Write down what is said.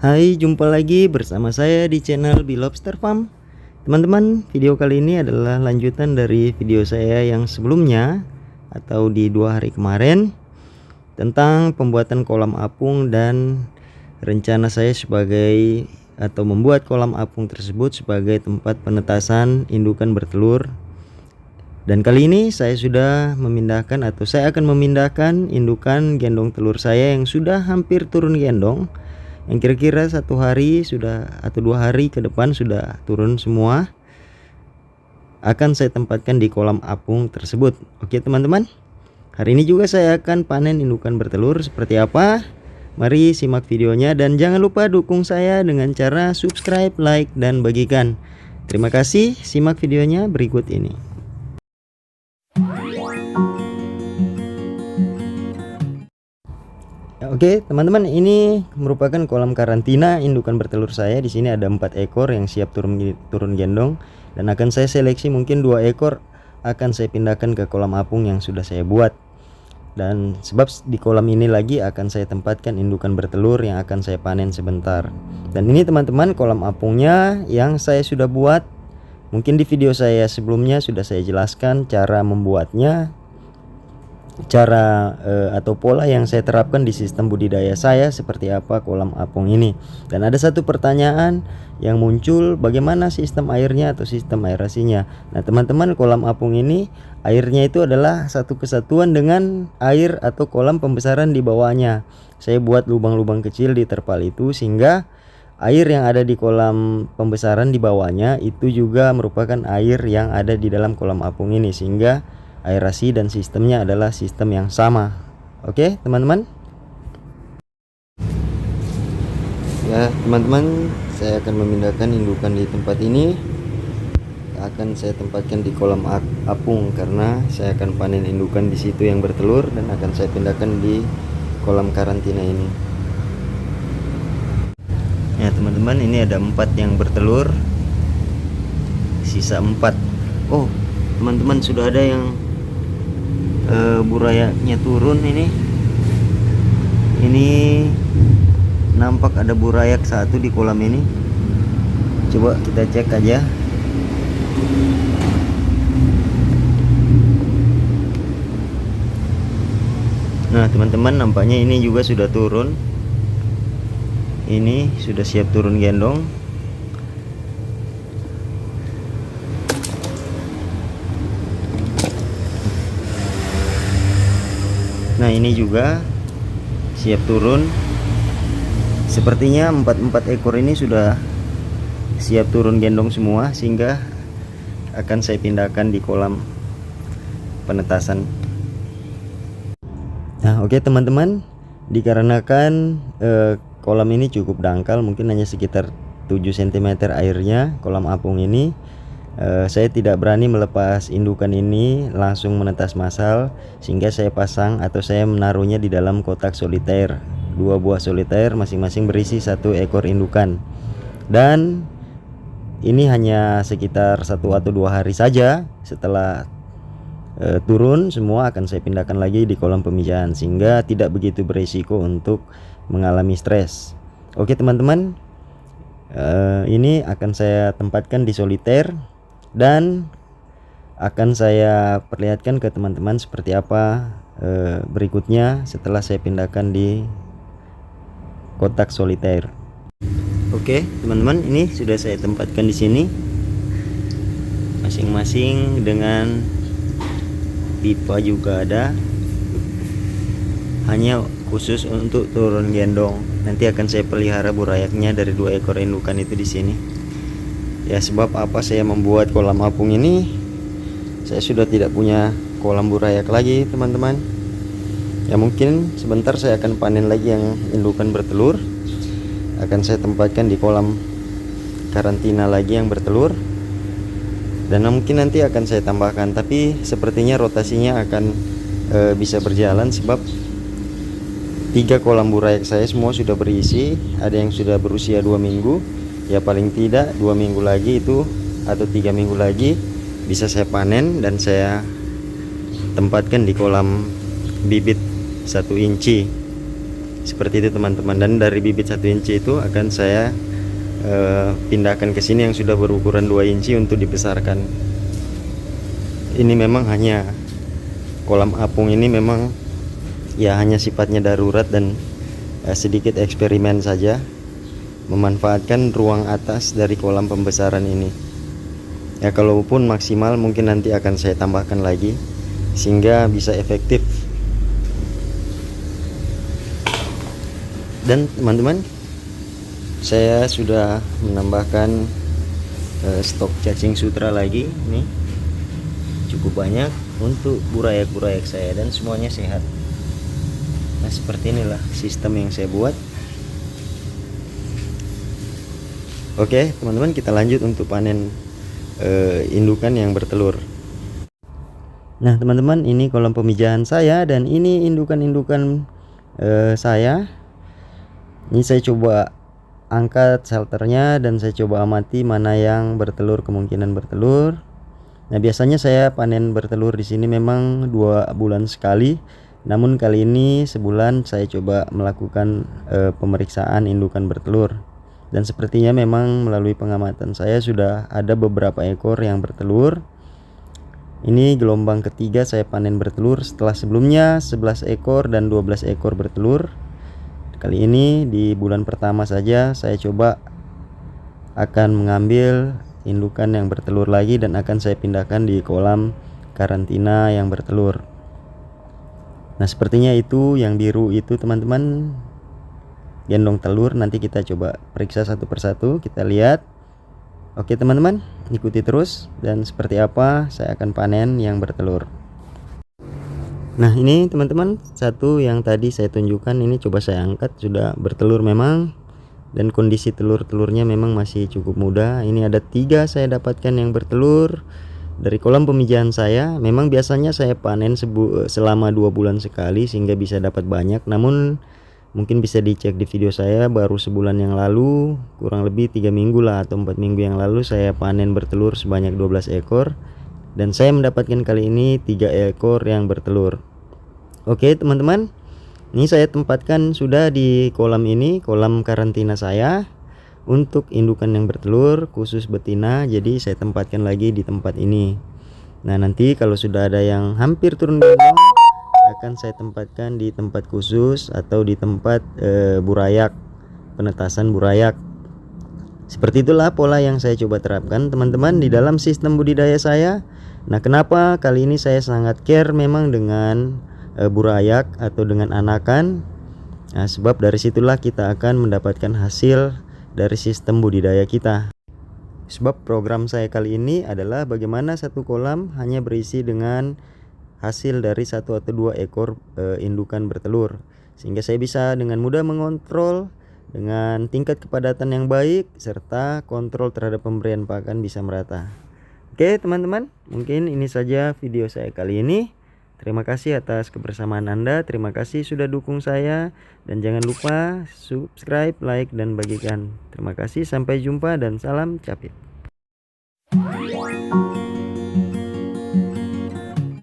Hai, jumpa lagi bersama saya di channel Bee Lobster Farm. Teman-teman, video kali ini adalah lanjutan dari video saya yang sebelumnya atau di 2 hari kemarin tentang pembuatan kolam apung dan rencana saya sebagai atau membuat kolam apung tersebut sebagai tempat penetasan indukan bertelur. Dan kali ini saya sudah memindahkan atau saya akan memindahkan indukan gendong telur saya yang sudah hampir turun gendong, yang kira-kira 1 hari sudah atau 2 hari ke depan sudah turun semua, akan saya tempatkan di kolam apung tersebut. Oke teman-teman, hari ini juga saya akan panen indukan bertelur. Seperti apa? Mari simak videonya dan jangan lupa dukung saya dengan cara subscribe, like, dan bagikan. Terima kasih, simak videonya berikut ini. Oke teman-teman, ini merupakan kolam karantina indukan bertelur saya. Di sini ada 4 ekor yang siap turun gendong, dan akan saya seleksi mungkin 2 ekor akan saya pindahkan ke kolam apung yang sudah saya buat. Dan sebab di kolam ini lagi akan saya tempatkan indukan bertelur yang akan saya panen sebentar. Dan ini teman-teman kolam apungnya yang saya sudah buat. Mungkin di video saya sebelumnya sudah saya jelaskan cara membuatnya, cara atau pola yang saya terapkan di sistem budidaya saya seperti apa kolam apung ini. Dan ada satu pertanyaan yang muncul, bagaimana sistem airnya atau sistem aerasinya. Nah teman-teman, kolam apung ini airnya itu adalah satu kesatuan dengan air atau kolam pembesaran di bawahnya. Saya buat lubang-lubang kecil di terpal itu sehingga air yang ada di kolam pembesaran di bawahnya itu juga merupakan air yang ada di dalam kolam apung ini, sehingga aerasi dan sistemnya adalah sistem yang sama. Oke teman-teman. Ya teman-teman, saya akan memindahkan indukan di tempat ini. Akan saya tempatkan di kolam apung karena saya akan panen indukan di situ yang bertelur, dan akan saya pindahkan di kolam karantina ini. Ya teman-teman, ini ada 4 yang bertelur, sisa 4. Oh teman-teman, sudah ada yang burayanya turun. Ini nampak ada burayak 1 di kolam ini. Coba kita cek aja. Nah teman-teman, nampaknya ini juga sudah turun. Ini sudah siap turun gendong. Nah ini juga siap turun. Sepertinya 4 ekor ini sudah siap turun gendong semua, sehingga akan saya pindahkan di kolam penetasan. Nah oke teman-teman, dikarenakan kolam ini cukup dangkal, mungkin hanya sekitar 7 cm airnya kolam apung ini, saya tidak berani melepas indukan ini langsung menetas massal, sehingga saya pasang atau saya menaruhnya di dalam kotak solitaire, 2 buah solitaire masing-masing berisi 1 ekor indukan. Dan ini hanya sekitar 1 atau 2 hari saja setelah turun semua akan saya pindahkan lagi di kolam pemijahan, sehingga tidak begitu berisiko untuk mengalami stres. Oke teman-teman, ini akan saya tempatkan di solitaire dan akan saya perlihatkan ke teman-teman seperti apa berikutnya setelah saya pindahkan di kotak solitaire. Oke teman-teman, ini sudah saya tempatkan di sini masing-masing dengan pipa juga ada, hanya khusus untuk turun gendong. Nanti akan saya pelihara burayaknya dari 2 ekor indukan itu di sini. Ya sebab apa saya membuat kolam apung ini, saya sudah tidak punya kolam burayak lagi teman-teman. Ya mungkin sebentar saya akan panen lagi yang indukan bertelur, akan saya tempatkan di kolam karantina lagi yang bertelur, dan mungkin nanti akan saya tambahkan, tapi sepertinya rotasinya akan bisa berjalan sebab 3 kolam burayak saya semua sudah berisi. Ada yang sudah berusia 2 minggu, ya paling tidak 2 minggu lagi itu atau 3 minggu lagi bisa saya panen dan saya tempatkan di kolam bibit 1 inci. Seperti itu teman-teman. Dan dari bibit 1 inci itu akan saya pindahkan ke sini yang sudah berukuran 2 inci untuk dibesarkan. Ini memang hanya kolam apung ini memang ya hanya sifatnya darurat dan sedikit eksperimen saja, memanfaatkan ruang atas dari kolam pembesaran ini. Ya kalaupun maksimal mungkin nanti akan saya tambahkan lagi sehingga bisa efektif. Dan teman-teman, saya sudah menambahkan stok cacing sutra lagi. Ini cukup banyak untuk burayak-burayak saya dan semuanya sehat. Nah seperti inilah sistem yang saya buat. Oke teman-teman, kita lanjut untuk panen indukan yang bertelur. Nah teman-teman, ini kolam pemijahan saya dan ini indukan-indukan saya. Ini saya coba angkat shelternya dan saya coba amati mana yang bertelur, kemungkinan bertelur. Nah biasanya saya panen bertelur di sini memang 2 bulan sekali, namun kali ini sebulan saya coba melakukan pemeriksaan indukan bertelur. Dan sepertinya memang melalui pengamatan saya sudah ada beberapa ekor yang bertelur. Ini gelombang ketiga saya panen bertelur setelah sebelumnya 11 ekor dan 12 ekor bertelur. Kali ini di bulan pertama saja saya coba akan mengambil indukan yang bertelur lagi dan akan saya pindahkan di kolam karantina yang bertelur. Nah sepertinya itu yang biru itu teman-teman gendong telur. Nanti kita coba periksa satu persatu, kita lihat. Oke teman-teman, ikuti terus dan seperti apa saya akan panen yang bertelur. Nah ini teman-teman, satu yang tadi saya tunjukkan ini coba saya angkat, sudah bertelur memang, dan kondisi telur-telurnya memang masih cukup muda. Ini ada 3 saya dapatkan yang bertelur dari kolam pemijahan saya. Memang biasanya saya panen selama 2 bulan sekali sehingga bisa dapat banyak, namun mungkin bisa dicek di video saya baru sebulan yang lalu, kurang lebih 3 minggu lah atau 4 minggu yang lalu saya panen bertelur sebanyak 12 ekor. Dan saya mendapatkan kali ini 3 ekor yang bertelur. Oke teman-teman, ini saya tempatkan sudah di kolam ini, kolam karantina saya untuk indukan yang bertelur khusus betina. Jadi saya tempatkan lagi di tempat ini. Nah nanti kalau sudah ada yang hampir turun gendong akan saya tempatkan di tempat khusus atau di tempat burayak, penetasan burayak. Seperti itulah pola yang saya coba terapkan teman-teman di dalam sistem budidaya saya. Nah kenapa kali ini saya sangat care memang dengan burayak atau dengan anakan. Nah sebab dari situlah kita akan mendapatkan hasil dari sistem budidaya kita. Sebab program saya kali ini adalah bagaimana satu kolam hanya berisi dengan hasil dari 1 atau 2 ekor indukan bertelur, sehingga saya bisa dengan mudah mengontrol dengan tingkat kepadatan yang baik serta kontrol terhadap pemberian pakan bisa merata. Oke teman-teman, mungkin ini saja video saya kali ini. Terima kasih atas kebersamaan Anda, terima kasih sudah dukung saya, dan jangan lupa subscribe, like, dan bagikan. Terima kasih, sampai jumpa dan salam capit.